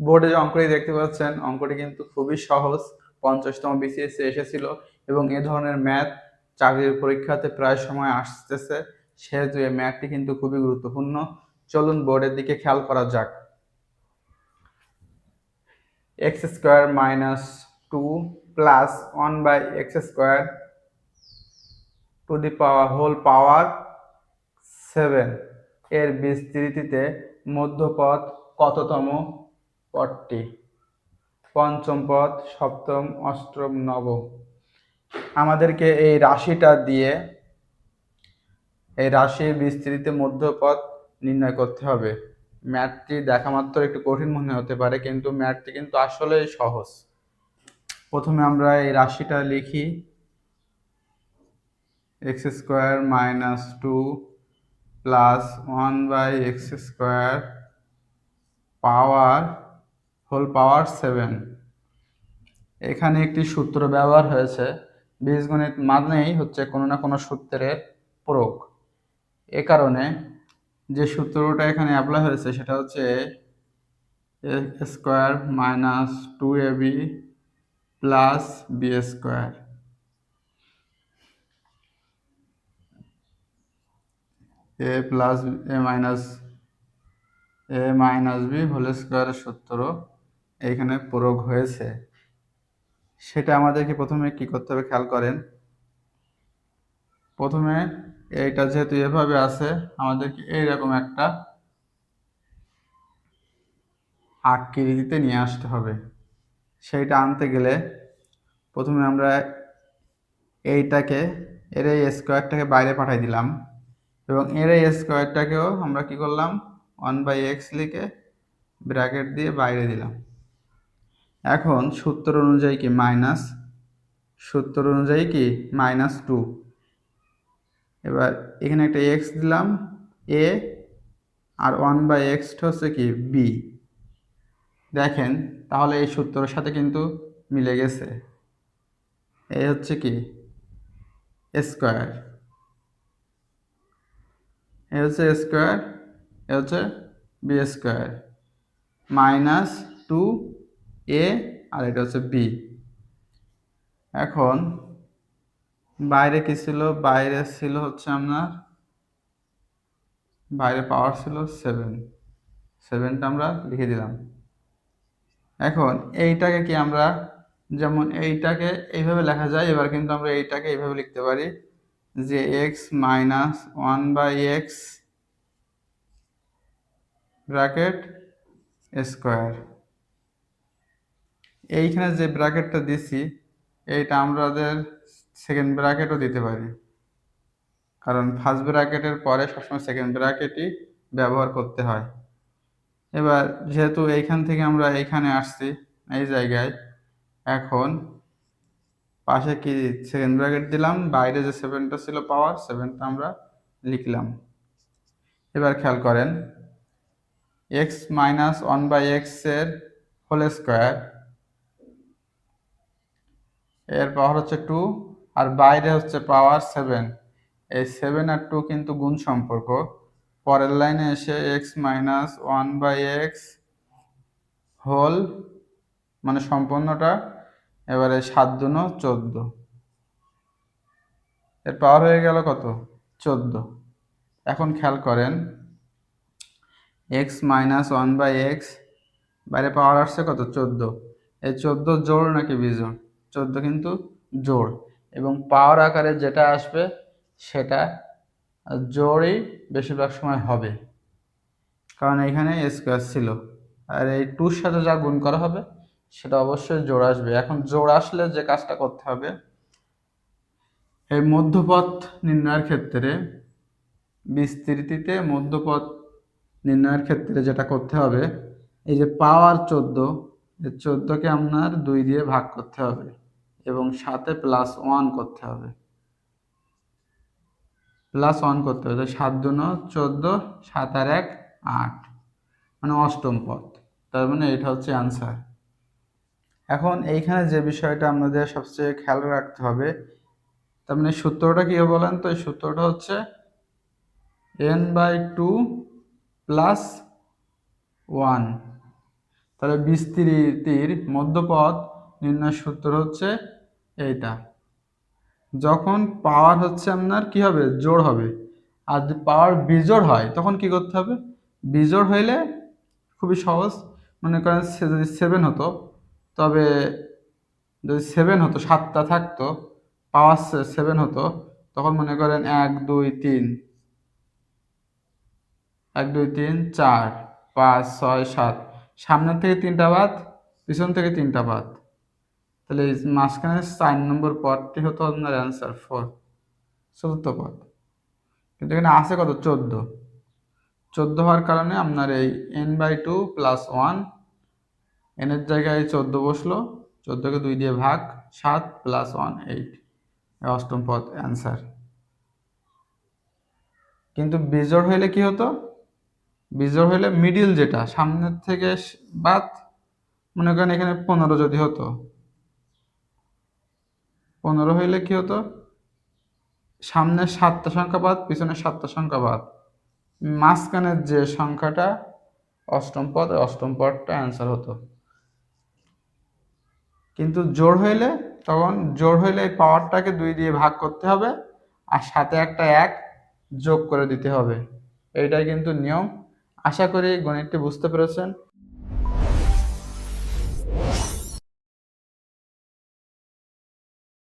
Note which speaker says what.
Speaker 1: বোর্ডে যে অঙ্কটি দেখতে পাচ্ছেন, অঙ্কটি কিন্তু খুবই সহজ। 50তম BCS এসেছিল এবং এ ধরনের ম্যাথ চাকরির পরীক্ষাতে প্রায় সময় আসতেছে, সেহেতু এই ম্যাথটি কিন্তু খুবই গুরুত্বপূর্ণ। চলুন বোর্ডের দিকে খেয়াল করা যাক। x² - 2 plus 1/x² to the power whole power 7 এর বিস্তৃতিতে মধ্যপদ কততম পদটি? পঞ্চম পদ, সপ্তম, অষ্টম, নবম। আমাদেরকে এই রাশিটা দিয়ে এই রাশির বিস্তৃতিতে মধ্যপদ নির্ণয় করতে হবে। ম্যাথটি দেখা মাত্র একটু কঠিন মনে হতে পারে, কিন্তু ম্যাথটি কিন্তু আসলেই সহজ। প্রথমে আমরা এই রাশিটা লিখি, x² - 2 প্লাস 1/x² পাওয়ার হোল পাওয়ার 7। এখানে একটি সূত্র ব্যবহার হয়েছে। বীজগণিত মানেই হচ্ছে কোনো না কোনো সূত্রের প্রয়োগ। এ কারণে যে সূত্রটা এখানে অ্যাপ্লাই হয়েছে সেটা হচ্ছে a² - 2ab plus b²। a plus a minus b whole স্কোয়ারের সূত্র এইখানে প্রয়োগ হয়েছে। সেটা আমাদেরকে প্রথমে কি করতে হবে খেয়াল করেন। প্রথমে এইটা যেহেতু এভাবে আছে, আমাদেরকে এইরকম একটা আকৃতিতে নিয়ে আসতে হবে। সেইটা আনতে গেলে প্রথমে আমরা এইটাকে এর এই স্কোয়ারটাকে বাইরে পাঠিয়ে দিলাম এবং এর এই স্কোয়ারটাকেও আমরা কি করলাম, 1/x লিখে ব্র্যাকেট দিয়ে বাইরে দিলাম। এখন সূত্র অনুযায়ী কি -2। এবার এখানে একটা x দিলাম a, আর 1/x হচ্ছে কি b। দেখেন তাহলে এই সূত্রের সাথে কিন্তু মিলে গেছে। এই হচ্ছে কি স্কোয়ার, এ হচ্ছে স্কোয়ার, এ হচ্ছে b² -2a, আর এটা হচ্ছে b। এখন বাইরে কি ছিল? বাইরে ছিল হচ্ছে আপনার বাইরে পাওয়ার ছিল 7টা আমরা লিখে দিলাম। এখন এইটাকে কি আমরা যেমন এইটাকে এইভাবে লেখা যায়, এবার কিন্তু আমরা এইটাকে এইভাবে লিখতে পারি যে x - 1/x ব্র্যাকেট স্কোয়ার। এইখানে যে ব্র্যাকেটটা দিছি এইটা আমাদের সেকেন্ড ব্র্যাকেটও দিতে পারি, কারণ ফার্স্ট ব্র্যাকেটের পরে সবসময় সেকেন্ড ব্র্যাকেটই ব্যবহার করতে হয়। এবার যেহেতু এইখান থেকে আমরা এইখানে আসছি এই জায়গায়, এখন পাশে কি সেকেন্ড ব্র্যাকেট দিলাম, বাইরে যে 7টা ছিল পাওয়ার 7টা আমরা লিখলাম। এবার খেয়াল করেন x - 1/x এর হোল স্কোয়ার, এর পাওয়ার হচ্ছে 2 আর বাইরে হচ্ছে পাওয়ার 7। এই 7 আর 2 কিন্তু গুণ সম্পর্ক। পরের লাইনে এসে x - 1/x হোল মানে সম্পূর্ণটা, এবারে 7 দুনো 14, এর পাওয়ার হয়ে গেল কত? 14। এখন খেয়াল করেন x - 1/x বাইরে পাওয়ার আসছে কত? 14। এই 14 জোড় নাকি বিজোড়? 14 কিন্তু জোড়, এবং পাওয়ার আকারে যেটা আসবে সেটা জোড়ই বেশিরভাগ সময় হবে, কারণ এখানে স্কোয়ার ছিল। আর এই 2-র সাথে যা গুণ করা হবে সেটা অবশ্যই জোড় আসবে। এখন জোড় আসলে যে কাজটা করতে হবে, এই মধ্যপথ নির্ণয়ের ক্ষেত্রে বিস্তৃতিতে মধ্যপথ নির্ণয়ের ক্ষেত্রে যেটা করতে হবে, এই যে পাওয়ার 14, এই 14কে আপনার 2 দিয়ে ভাগ করতে হবে এবং সাথে +1 করতে হবে। +1 করতে হবে, 7 দুনো 14, 7 আর 1 8, মানে অষ্টম পদ। তার মানে এটা হচ্ছে অ্যান্সার। এখন এইখানে যে বিষয়টা আমাদের সবচেয়ে খেয়াল রাখতে হবে, তার মানে সূত্রটা কি বলেন তো? এই সূত্রটা হচ্ছে n/2 + 1। তাহলে বিস্তৃতির মধ্যপদ নির্ণয়ের সূত্র হচ্ছে এইটা। যখন পাওয়ার হচ্ছে আপনার কি হবে, জোড় হবে, আর যদি পাওয়ার বিজোড় হয় তখন কি করতে হবে, বিজোড় হইলে খুবই সহজ। মনে করেন যদি 7 হতো, তবে যদি 7 হতো, 7টা থাকতো, পাওয়ার 7 হতো, তখন মনে করেন 1 2 3 1 2 3 4 5 6 7, সামনের থেকে 3টা বাদ, পিছন থেকে 3টা বাদ, তাহলে এই মাঝখানে 4 নম্বর পদটি হতো আপনার অ্যান্সার 4, চতুর্থ পদ। কিন্তু এখানে আছে কত, 14 হওয়ার কারণে আপনার এই n/2 + 1, এনের জায়গায় 14 বসলো, 14কে 2 দিয়ে ভাগ, 7 + 1 8, অষ্টম পদ অ্যান্সার। কিন্তু বিজোড় হইলে কি হতো, বিজোড় হইলে মিডিল যেটা সামনের থেকে বাদ, মনে করেন এখানে 15 যদি হতো, 15 হইলে কি হতো, সামনের 7টা সংখ্যা বাদ, পিছনের 7টা সংখ্যা বাদ, মাঝখানের যে সংখ্যাটা অষ্টম পদ, অষ্টম পদটা অ্যান্সার হতো। কিন্তু জোড় হইলে, তখন জোড় হইলে এই পাওয়ারটাকে 2 দিয়ে ভাগ করতে হবে, আর সাথে একটা 1 যোগ করে দিতে হবে। এইটাই কিন্তু নিয়ম। আশা করি গণিতটি বুঝতে পেরেছেন।